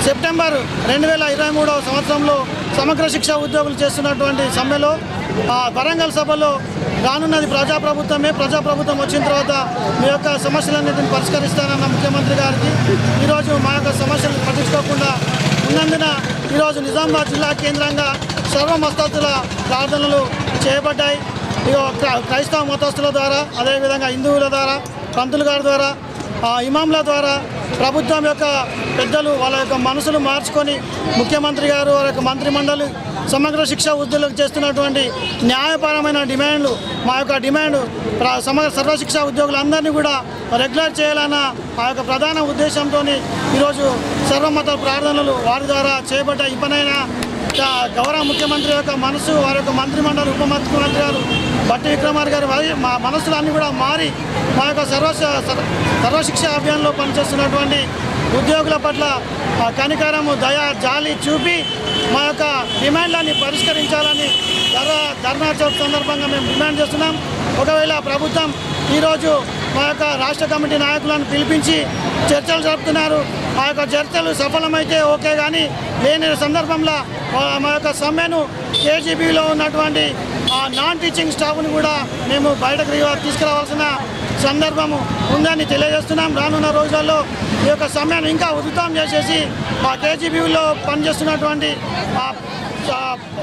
సెప్టెంబర్ 2023వ సంవత్సరంలో సమగ్ర శిక్ష ఉద్యోగులు చేస్తున్నటువంటి సమ్మెలో వరంగల్ సభలో రానున్నది ప్రజాప్రభుత్వమే, ప్రజాప్రభుత్వం వచ్చిన తర్వాత మీ యొక్క సమస్యలన్నింటిని పరిష్కరిస్తానన్న ముఖ్యమంత్రి గారికి ఈరోజు మా యొక్క సమస్యలు పట్టించుకోకుండా ఉన్నందున ఈరోజు నిజామాబాద్ జిల్లా కేంద్రంగా సర్వ మతస్థుల ప్రార్థనలు చేయబడ్డాయి. క్రైస్తవ మతస్థుల ద్వారా, అదేవిధంగా హిందువుల ద్వారా, పంతులు గారి ద్వారా, ఇమాంల ద్వారా ప్రభుత్వం యొక్క పెద్దలు వాళ్ళ యొక్క మనసులు మార్చుకొని ముఖ్యమంత్రి గారు వారి యొక్క మంత్రిమండలి సమగ్ర శిక్ష ఉద్యోగులకు చేస్తున్నటువంటి న్యాయపరమైన డిమాండ్లు, మా యొక్క డిమాండ్ సర్వశిక్ష ఉద్యోగులందరినీ కూడా రెగ్యులర్ చేయాలన్న ఆ యొక్క ప్రధాన ఉద్దేశంతో ఈరోజు సర్వమత ప్రార్థనలు వారి ద్వారా చేయబడ్డ. ఇప్పనైనా గౌరవ ముఖ్యమంత్రి యొక్క మనసు, వారి యొక్క మంత్రిమండలి, ఉప ముఖ్యమంత్రి గారు బట్టి విక్రమార్క గారి మా మనసులన్నీ కూడా మారి మా యొక్క సర్వశిక్ష అభియాన్లో పనిచేస్తున్నటువంటి ఉద్యోగుల పట్ల కనికరము, దయ, జాలి చూపి మా యొక్క డిమాండ్లన్నీ పరిష్కరించాలని ధర్నా చౌక్ సందర్భంగా మేము డిమాండ్ చేస్తున్నాం. ఒకవేళ ప్రభుత్వం ఈరోజు మా యొక్క రాష్ట్ర కమిటీ నాయకులను పిలిపించి చర్చలు జరుపుతున్నారు. ఆ యొక్క చర్చలు సఫలమైతే ఓకే, కానీ లేని సందర్భంలో మా యొక్క సమ్మెను కేజీబీలో ఉన్నటువంటి నాన్ టీచింగ్ స్టాఫ్ని కూడా మేము బయటకు తీసుకురావాల్సిన సందర్భము ఉందని తెలియజేస్తున్నాం. రానున్న రోజుల్లో ఈ యొక్క సమ్మెను ఇంకా ఉధృతం చేసేసి మా కేజీబీలో పనిచేస్తున్నటువంటి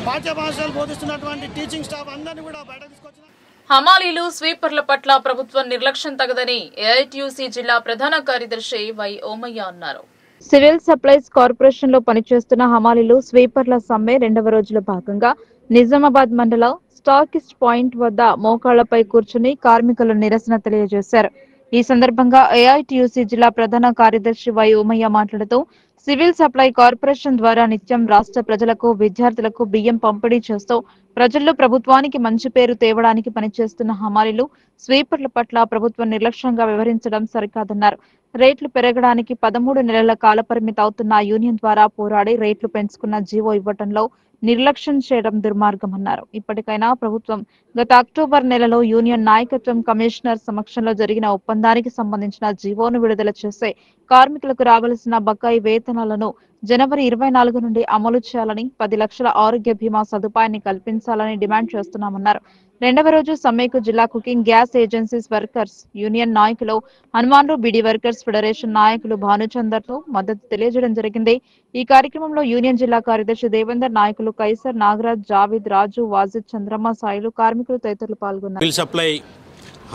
పాఠ్య భాషలు బోధిస్తున్నటువంటి టీచింగ్ స్టాఫ్ అందరినీ కూడా బయటకు తీసుకొచ్చిన హమాలీలు స్వీపర్ల పట్ల ప్రభుత్వం నిర్లక్ష్యం తగదని ఏఐటీయూసీ జిల్లా ప్రధాన కార్యదర్శి వై ఓమయ్య అన్నారు. సివిల్ సప్లైస్ కార్పొరేషన్ లో పనిచేస్తున్న హమాలీలు స్వీపర్ల సమ్మె 2వ రోజుల భాగంగా నిజామాబాద్ మండలం స్టాకిస్ట్ పాయింట్ వద్ద మోకాళ్లపై కూర్చుని కార్మికులు నిరసన తెలియజేశారు. ఈ సందర్భంగా ఏఐటీయూసీ జిల్లా ప్రధాన కార్యదర్శి వై ఉమయ్య మాట్లాడుతూ సివిల్ సప్లై కార్పొరేషన్ ద్వారా నిత్యం రాష్ట్ర ప్రజలకు విద్యార్థులకు బియ్యం పంపిణీ చేస్తూ ప్రజల్లో ప్రభుత్వానికి మంచి పేరు తేవడానికి పనిచేస్తున్న హమాలీలు స్వీపర్ల పట్ల ప్రభుత్వం నిర్లక్ష్యంగా వ్యవహరించడం సరికాదన్నారు. రేట్లు పెరగడానికి 13 నెలల కాలపరిమితి అవుతున్న యూనియన్ ద్వారా పోరాడి రేట్లు పెంచుకున్న జీవో ఇవ్వడంలో నిర్లక్ష్యం చేయడం దుర్మార్గమన్నారు. ఇప్పటికైనా ప్రభుత్వం గత అక్టోబర్ నెలలో యూనియన్ నాయకత్వం కమిషనర్ సమక్షంలో జరిగిన ఒప్పందానికి సంబంధించిన జీవోను విడుదల చేసే కార్మికులకు రావాల్సిన బకాయి వేతనాలను జనవరి 24 నుండి అమలు చేయాలని 10 లక్షల ఆరోగ్య బీమా సదుపాయాన్ని కల్పించాలని డిమాండ్ చేస్తున్నామన్నారు. 2వ రోజు సమ్మెకు జిల్లా cooking gas agencies workers union నాయకులు హనుమాన్లు బీడీ వర్కర్స్ ఫెడరేషన్ నాయకులు భానుచందర్తో మద్దతు తెలియజేయడం జరిగింది. ఈ కార్యక్రమంలో యూనియన్ జిల్లా కార్యదర్శి దేవేందర్, నాయకులు కైసర్, నాగరాజ్, జావేద్, రాజు, వాజిద్, చంద్రమ్మ, సాయిలు, కార్మికులు తదితరులు పాల్గొన్నారు. సివిల్ సప్లై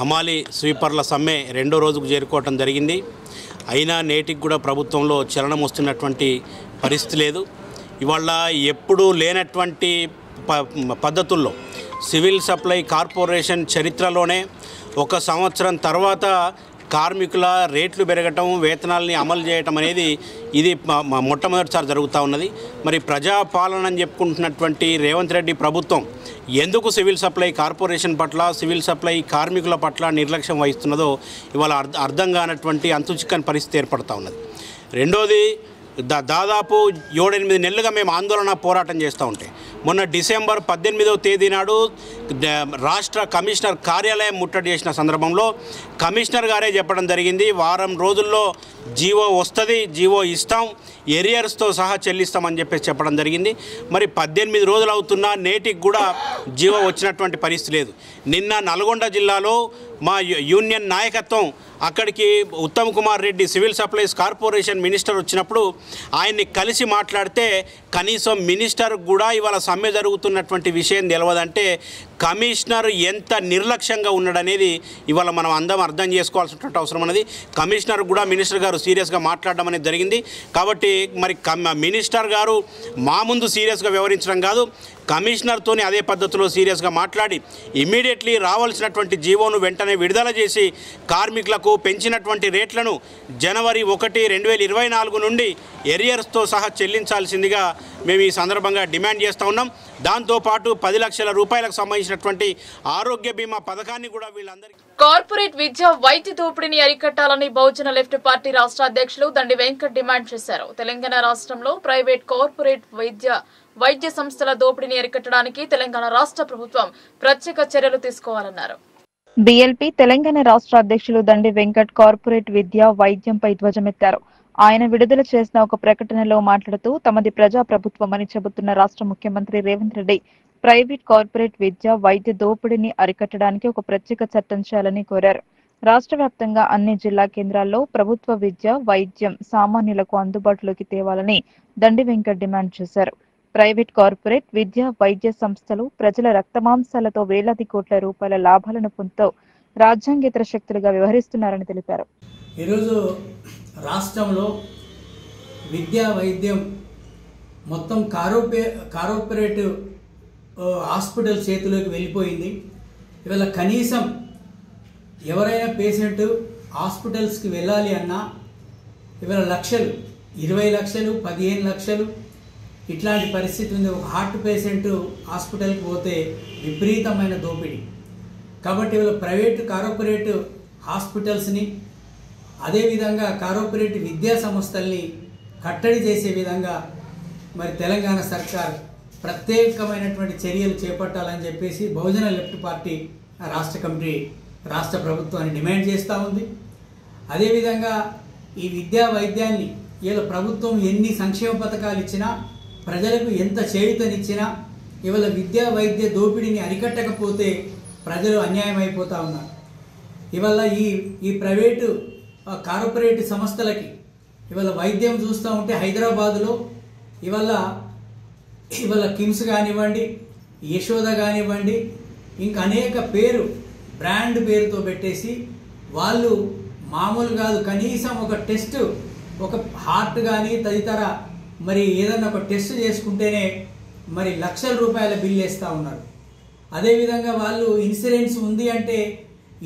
హమాలీ స్వీపర్ల సమ్మె 2వ రోజుకు చేరుకోవటం జరిగింది. అయినా నేటికి కూడా ప్రభుత్వంలో చలనం వస్తున్నటువంటి పరిస్థితి లేదు. ఇవాళ ఎప్పుడూ లేనటువంటి పద్ధతుల్లో సివిల్ సప్లై కార్పొరేషన్ చరిత్రలోనే 1 సంవత్సరం తర్వాత కార్మికుల రేట్లు పెరగటం, వేతనాలని అమలు చేయటం అనేది ఇది మొట్టమొదటిసారి జరుగుతూ ఉన్నది. మరి ప్రజాపాలన అని చెప్పుకుంటున్నటువంటి రేవంత్ రెడ్డి ప్రభుత్వం ఎందుకు సివిల్ సప్లై కార్పొరేషన్ పట్ల, సివిల్ సప్లై కార్మికుల పట్ల నిర్లక్ష్యం వహిస్తున్నదో ఇవాళ అర్థం కానటువంటి అంతుచిక్కని పరిస్థితి ఏర్పడుతూ ఉన్నది. రెండోది, దాదాపు 7-8 నెలలుగా మేము ఆందోళన పోరాటం చేస్తూ ఉంటే మొన్న డిసెంబర్ 18వ తేదీ నాడు రాష్ట్ర కమిషనర్ కార్యాలయం ముట్టడి చేసిన సందర్భంలో కమిషనర్ గారే చెప్పడం జరిగింది, వారం రోజుల్లో జీవో వస్తుంది, జీవో ఇస్తాం, ఏరియర్స్తో సహా చెల్లిస్తామని చెప్పేసి చెప్పడం జరిగింది. మరి 18 రోజులు అవుతున్నా నేటికి కూడా జీవో వచ్చినటువంటి పరిస్థితి లేదు. నిన్న నల్గొండ జిల్లాలో మా యూనియన్ నాయకత్వం అక్కడికి Uttam Kumar Reddy civil supplies corporation minister వచ్చినప్పుడు ఆయన్ని కలిసి మాట్లాడితే కనీసం మినిస్టర్ కూడా ఇవాళ సమ్మె జరుగుతున్నటువంటి విషయం తెలియదంటే కమిషనర్ ఎంత నిర్లక్ష్యంగా ఉన్నాడనేది ఇవాళ మనం అర్థం చేసుకోవాల్సినటువంటి అవసరం ఉన్నది. కమిషనర్ కూడా మినిస్టర్ గారు సీరియస్గా మాట్లాడడం అనేది జరిగింది. కాబట్టి మరి మినిస్టర్ గారు మా ముందు సీరియస్గా వ్యవహరించడం కాదు, కమిషనర్తోనే అదే పద్ధతిలో సీరియస్గా మాట్లాడి ఇమ్మీడియట్లీ రావాల్సినటువంటి జీవోను వెంటనే విడుదల చేసి కార్మికులకు పెంచినటువంటి రేట్లను జనవరి 1, 2024 నుండి ఏరియర్స్తో సహా చెల్లించాల్సిందిగా మేము ఈ సందర్భంగా డిమాండ్ చేస్తూ ఉన్నాం. దాంతోపాటు 10 లక్షల రూపాయలకు సంబంధించినటువంటి ఆరోగ్య బీమా పథకాన్ని కూడా వీళ్ళందరికీ కార్పొరేట్ విద్య వైద్య దోపిడీని అరికట్టాలని బహుజన లెఫ్ట్ పార్టీ రాష్ట్ర అధ్యక్షులు దండి వెంకట్ డిమాండ్ చేశారు. తెలంగాణ రాష్ట్రంలో ప్రైవేట్ కార్పొరేట్ వైద్య సంస్థల దోపిడీని అరికట్టడానికి తెలంగాణ రాష్ట్ర ప్రభుత్వం ప్రత్యేక చర్యలు తీసుకోవాలన్నారు. బీఎల్పీ తెలంగాణ రాష్ట్ర అధ్యక్షులు దండి వెంకట్ కార్పొరేట్ విద్య వైద్యంపై ధ్వజమెత్తారు. ఆయన విడుదల చేసిన ఒక ప్రకటనలో మాట్లాడుతూ తమది ప్రజా ప్రభుత్వమని చెబుతున్న రాష్ట్ర ముఖ్యమంత్రి రేవంత్ రెడ్డి ప్రైవేట్ కార్పొరేట్ విద్య వైద్య దోపిడీని అరికట్టడానికి ఒక ప్రత్యేక చట్టం చేయాలని కోరారు. రాష్ట్ర వ్యాప్తంగా అన్ని జిల్లా కేంద్రాల్లో ప్రభుత్వ విద్య వైద్యం సామాన్యులకు అందుబాటులోకి తేవాలని దండి వెంకట్ డిమాండ్ చేశారు. ప్రైవేట్ కార్పొరేట్ విద్య వైద్య సంస్థలు ప్రజల రక్తమాంసాలతో వేలాది కోట్ల రూపాయల లాభాలను పొందుతూ రాజ్యాంగేతర శక్తులుగా వ్యవహరిస్తున్నారని తెలిపారు. ఈరోజు రాష్ట్రంలో విద్యా వైద్యం మొత్తం కార్పొరేట్ హాస్పిటల్ చేతిలోకి వెళ్ళిపోయింది. ఇవాళ కనీసం ఎవరైనా పేషెంట్ హాస్పిటల్స్కి వెళ్ళాలి అన్నా ఇవాళ లక్షలు, 20 లక్షలు, 15 లక్షలు ఇట్లాంటి పరిస్థితి ఉంది. ఒక హార్ట్ పేషెంట్ హాస్పిటల్కి పోతే విపరీతమైన దోపిడీ. కాబట్టి ఇవాళ కార్పొరేట్ హాస్పిటల్స్ని అదేవిధంగా కార్పొరేట్ విద్యా సంస్థల్ని కట్టడి చేసే విధంగా మరి తెలంగాణ సర్కార్ ప్రత్యేకమైనటువంటి చర్యలు చేపట్టాలని చెప్పేసి బహుజన లెఫ్ట్ పార్టీ రాష్ట్ర కమిటీ రాష్ట్ర ప్రభుత్వాన్ని డిమాండ్ చేస్తూ ఉంది. అదేవిధంగా ఈ విద్యా వైద్యాన్ని ఇలా ప్రభుత్వం ఎన్ని సంక్షేమ పథకాలు ఇచ్చినా, ప్రజలకు ఎంత చేయూతనిచ్చినా ఇవాళ విద్యా వైద్య దోపిడీని అరికట్టకపోతే ప్రజలు అన్యాయం అయిపోతూ ఉన్నారు. ఇవాళ ఈ ప్రైవేటు కార్పొరేట్ సంస్థలకి ఇవాళ వైద్యం చూస్తూ ఉంటే హైదరాబాదులో ఇవాళ కిమ్స్ కానివ్వండి, యశోద కానివ్వండి, ఇంకా అనేక బ్రాండ్ పేరుతో పెట్టేసి వాళ్ళు మామూలు కాదు, కనీసం ఒక టెస్ట్, ఒక హార్ట్ కానీ తదితర మరి ఏదన్నా ఒక టెస్ట్ చేసుకుంటేనే మరి లక్షల రూపాయల బిల్లు వేస్తూ ఉన్నారు. అదేవిధంగా వాళ్ళు ఇన్సూరెన్స్ ఉంది అంటే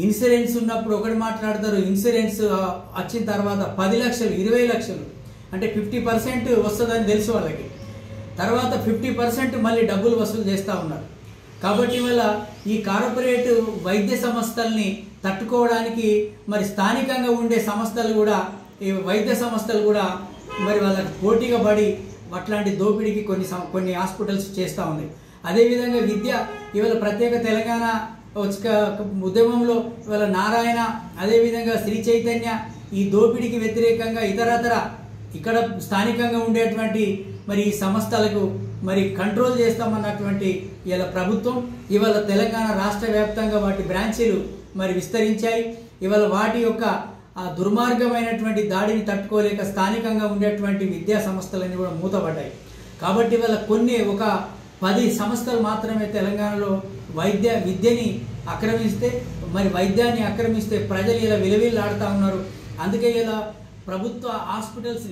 ఇన్సూరెన్స్ ఉన్నప్పుడు ఒకటి మాట్లాడతారు, ఇన్సూరెన్స్ వచ్చిన తర్వాత 10 లక్షలు 20 లక్షలు అంటే 50% వస్తుందని తెలుసు వాళ్ళకి, తర్వాత 50% మళ్ళీ డబ్బులు వసూలు చేస్తూ ఉన్నారు. కాబట్టి వల్ల ఈ కార్పొరేట్ వైద్య సంస్థల్ని తట్టుకోవడానికి మరి స్థానికంగా ఉండే సంస్థలు కూడా, ఈ వైద్య సంస్థలు కూడా మరి వాళ్ళకి పోటీగా పడి అట్లాంటి దోపిడీకి కొన్ని హాస్పిటల్స్ చేస్తూ ఉన్నాయి. అదేవిధంగా విద్య ఇవాళ ప్రత్యేక తెలంగాణ ఉద్యమంలో ఇవాళ నారాయణ, అదేవిధంగా శ్రీ చైతన్య ఈ దోపిడీకి వ్యతిరేకంగా ఇతరతర ఇక్కడ స్థానికంగా ఉండేటువంటి మరి ఈ సంస్థలకు మరి కంట్రోల్ చేస్తామన్నటువంటి ఇవాళ ప్రభుత్వం ఇవాళ తెలంగాణ రాష్ట్ర వ్యాప్తంగా వాటి బ్రాంచీలు మరి విస్తరించాయి. ఇవాళ వాటి యొక్క ఆ దుర్మార్గమైనటువంటి దాడిని తట్టుకోలేక స్థానికంగా ఉండేటువంటి విద్యా సంస్థలన్నీ కూడా మూతపడ్డాయి. కాబట్టి ఇవాళ ఒక 10 సంస్థలు మాత్రమే తెలంగాణలో విద్యని ఆక్రమిస్తే, మరి వైద్యాన్ని ఆక్రమిస్తే ప్రజలు ఇలా విలవిల్లాడుతూ ఉన్నారు. అందుకే ఇలా ప్రభుత్వ హాస్పిటల్స్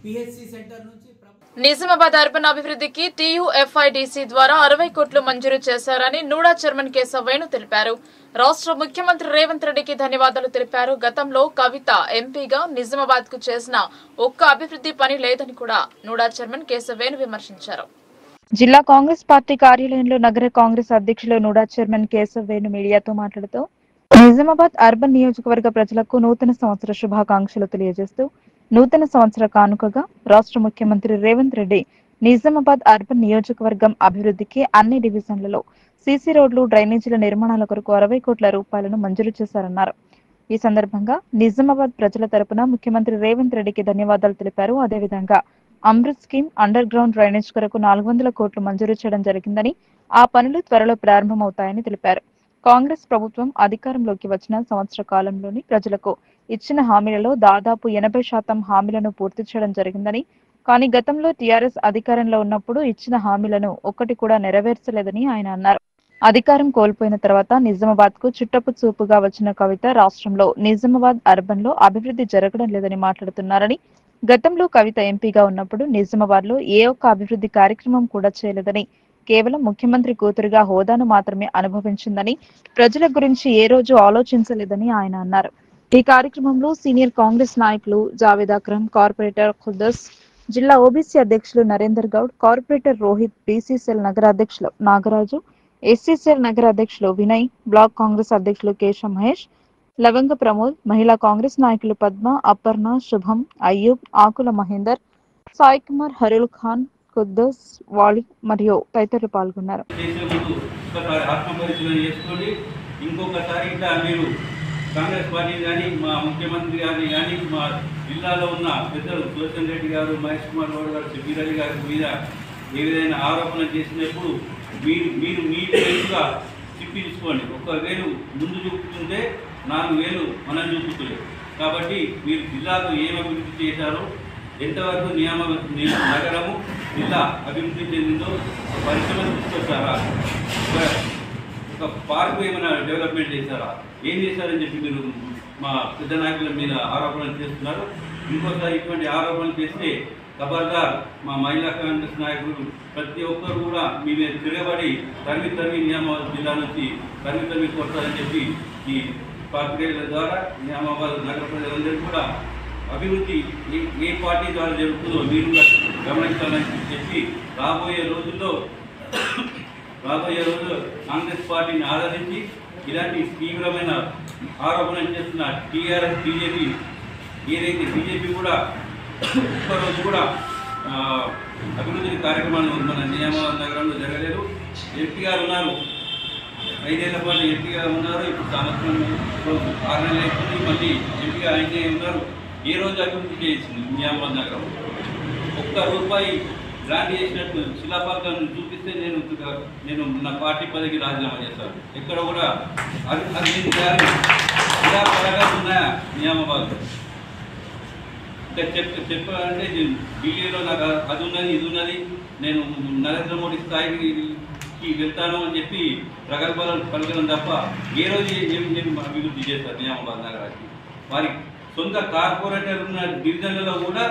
పిహెచ్సి సెంటర్ నుంచి నిజామాబాద్ అర్బన్ అభివృద్ధికి టీయూఎఫ్ఐడిసి ద్వారా 60 కోట్లు మంజూరు చేశారని నూడా చైర్మన్ కేశవ్ వేణు తెలిపారు. రాష్ట్ర ముఖ్యమంత్రి రేవంత్ రెడ్డికి ధన్యవాదాలు తెలిపారు. గతంలో కవిత ఎంపీగా నిజామాబాద్ కు చేసిన ఒక్క అభివృద్ధి పని లేదని కూడా నూడా చైర్మన్ కేశవ్ వేణు విమర్శించారు. జిల్లా కాంగ్రెస్ పార్టీ కార్యాలయంలో నగర కాంగ్రెస్ అధ్యక్షులు నూడా చైర్మన్ కేశవ్ వేణు మీడియాతో మాట్లాడుతూ నిజామాబాద్ అర్బన్ నియోజకవర్గ ప్రజలకు నూతన సంవత్సర శుభాకాంక్షలు తెలియజేస్తూ నూతన సంవత్సర కానుకగా రాష్ట్ర ముఖ్యమంత్రి రేవంత్ రెడ్డి నిజామాబాద్ అర్బన్ నియోజకవర్గం అభివృద్ధికి అన్ని డివిజన్లలో సీసీ రోడ్లు, డ్రైనేజీల నిర్మాణాల కొరకు 60 కోట్ల రూపాయలను మంజూరు చేశారన్నారు. ఈ సందర్భంగా నిజామాబాద్ ప్రజల తరపున ముఖ్యమంత్రి రేవంత్ రెడ్డికి ధన్యవాదాలు తెలిపారు. అదేవిధంగా Amrit scheme under ground drainage కొరకు 400 కోట్లు మంజూరు చేయడం జరిగిందని, ఆ పనులు త్వరలో ప్రారంభమవుతాయని తెలిపారు. కాంగ్రెస్ ప్రభుత్వం అధికారంలోకి వచ్చిన సంవత్సర కాలంలోని ప్రజలకు ఇచ్చిన హామీలలో దాదాపు 80% హామీలను పూర్తి చేయడం జరిగిందని, కానీ గతంలో టీఆర్ఎస్ అధికారంలో ఉన్నప్పుడు ఇచ్చిన హామీలను ఒక్కటి కూడా నెరవేర్చలేదని ఆయన అన్నారు. అధికారం కోల్పోయిన తర్వాత నిజామాబాద్ కు చుట్టపు చూపుగా వచ్చిన కవిత రాష్ట్రంలో నిజామాబాద్ అర్బన్ లో అభివృద్ధి జరగడం లేదని మాట్లాడుతున్నారని, గతంలో కవిత ఎంపీగా ఉన్నప్పుడు నిజామాబాద్ లో ఏ ఒక్క అభివృద్ధి కార్యక్రమం కూడా చేయలేదని, కేవలం ముఖ్యమంత్రి కూతురుగా హోదాను మాత్రమే అనుభవించిందని, ప్రజల గురించి ఏ రోజు ఆలోచించలేదని ఆయన అన్నారు. ఈ కార్యక్రమంలో సీనియర్ కాంగ్రెస్ నాయకులు జావేద్ అక్రమ్, కార్పొరేటర్ ఖుద్దస్, జిల్లా ఓబీసీ అధ్యక్షులు నరేందర్ గౌడ్, కార్పొరేటర్ రోహిత్, బీసీసీఎల్ నగర అధ్యక్షులు నాగరాజు, ఎస్సీసీఎల్ నగర అధ్యక్షులు వినయ్, బ్లాక్ కాంగ్రెస్ అధ్యక్షులు కేశవ్ మహేష్, లవంగ ప్రమోద్, మహిళా కాంగ్రెస్ నాయకులు పద్మ, అపర్ణ, శుభం, అయ్యూబ్, ఆకుల మహేందర్, సాయి కుమార్, హరుల్ ఖాన్, ఖుద్దస్, వాళి మరియు తదితరులు పాల్గొన్నారు. ఇంకొకసారి ఇట్లా మీరు కాంగ్రెస్ పార్టీ కానీ మా ముఖ్యమంత్రి గారిని కానీ మా జిల్లాలో ఉన్న పెద్దలు సుదర్శన్ రెడ్డి గారు, మహేష్ కుమార్ గౌడ్ గారు, షబీర్ అలీ గారి మీద ఏ విధమైన ఆరోపణలు చేసినప్పుడు మీరు మీ వేలుగా చూపించుకోండి. 1 వేలు ముందు చూపుతుంటే 4 వేలు మనం చూపుతలేదు. కాబట్టి మీరు జిల్లాలో ఏం అభివృద్ధి చేశారో, ఎంతవరకు నగరము జిల్లా అభివృద్ధి చెందిందో పరిశ్రమలు తీసుకొచ్చారా, ఒక పార్కు ఏమైనా డెవలప్మెంట్ చేశారా, ఏం చేశారని చెప్పి మీరు మా పెద్ద నాయకుల మీద ఆరోపణలు చేస్తున్నారు. ఇంకోసారి ఇటువంటి ఆరోపణలు చేస్తే ఖబర్దార్ మా మహిళా కాంగ్రెస్ నాయకులు ప్రతి ఒక్కరు కూడా మీ మీద తిరగబడి తరిమి నిజామాబాద్ జిల్లా నుంచి తరిమి కొడతారని చెప్పి ఈ పార్టీల ద్వారా నిజామాబాద్ నగర ప్రజలందరూ కూడా అభివృద్ధి ఏ పార్టీ ద్వారా జరుగుతుందో మీరు గమనించాలని చెప్పి రాబోయే రోజుల్లో కాంగ్రెస్ పార్టీని ఆదరించి ఇలాంటి తీవ్రమైన ఆరోపణలు చేస్తున్న టీఆర్ఎస్, బీజేపీ, ఏదైతే బీజేపీ కూడా ఒక్కరోజు కూడా అభివృద్ధి కార్యక్రమాలు మన నిజామాబాద్ నగరంలో జరగలేదు. ఎంపీ గారు ఉన్నారు, 5 ఏళ్ల పాటు ఎంపీ గారు ఉన్నారు. ఇప్పుడు సంవత్సరం 6 నెలలు అయిపోతుంది, మళ్ళీ ఎంపీ గారు అయితే ఉన్నారు. ఏ రోజు అభివృద్ధి చేసింది నిజామాబాద్ నగరం? 1 రూపాయి గ్రాండ్ చేసినట్టు శిలాఫలకాన్ని చూపిస్తే నేను నా పార్టీ పదవికి రాజీనామా చేస్తాను. ఎక్కడ కూడా అది శిలాఫలకాలు ఉన్నాయా నియామాబాద్ ఇంకా చెప్పాలంటే ఢిల్లీలో నాకు అది ఉన్నది ఇది ఉన్నది, నేను నరేంద్ర మోడీ స్థాయికి వెళ్తాను అని చెప్పి ప్రగల్భాలను పలకడం తప్ప ఏ రోజు ఏమి అభివృద్ధి చేస్తారు నియామాబాద్ నగరానికి. వారి సొంత కార్పొరేటర్ ఉన్న డివిజన్లలో కూడా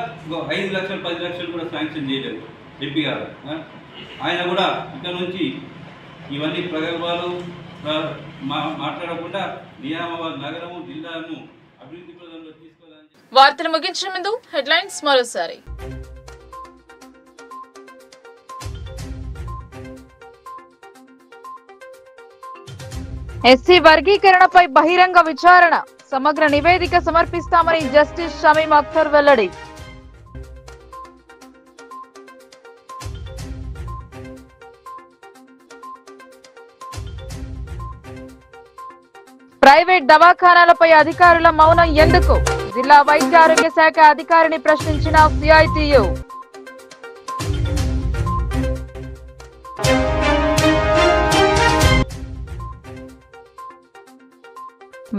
5 లక్షలు 10 లక్షలు కూడా శాంక్షన్ చేయలేదు ఎంపీ గారు. ఆయన కూడా ఇక్కడ నుంచి ఇవన్నీ ప్రగల్భాలు మాట్లాడకుండా నియామాబాద్ నగరము జిల్లాను అభివృద్ధి పదంలో తీసుకోవాలని. వార్తలు ముగించే ముందు హెడ్లైన్స్ మరోసారి. ఎస్సీ వర్గీకరణపై బహిరంగ విచారణ, సమగ్ర నివేదిక సమర్పిస్తామని జస్టిస్ షమీం అఖ్తర్ వెల్లడి. ప్రైవేట్ దవాఖానాలపై అధికారుల మౌనం ఎందుకు? జిల్లా వైద్య ఆరోగ్య శాఖ అధికారిని ప్రశ్నించిన సిఐటియు.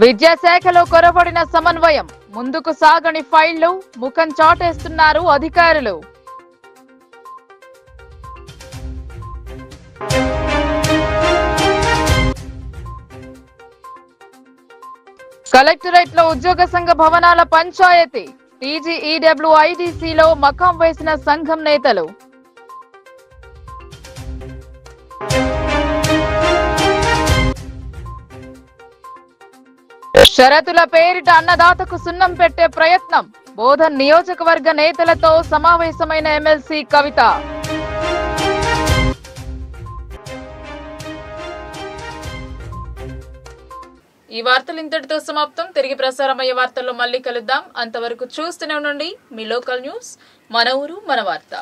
విద్యాశాఖలో కొరబడిన సమన్వయం, ముందుకు సాగని ఫైళ్లు, ముఖం చాటేస్తున్నారు అధికారులు. కలెక్టరేట్ లో ఉద్యోగ సంఘ భవనాల పంచాయతీ, టీజీఈడబ్ల్యూఐడిసిలో మకాం వేసిన సంఘం నేతలు. షరతుల పేరిట అన్నదాతకు సున్నం పెట్టే ప్రయత్నం, బోధన్ నియోజకవర్గ నేతలతో సమావేశమైన ఎమ్మెల్సీ కవిత. ఈ వార్తలు ఇంతటితో సమాప్తం. తిరిగి ప్రసారమయ్యే వార్తల్లో మళ్ళీ కలుద్దాం. అంతవరకు చూస్తూనే ఉండండి మీ లోకల్ న్యూస్, మన ఊరు మన వార్త.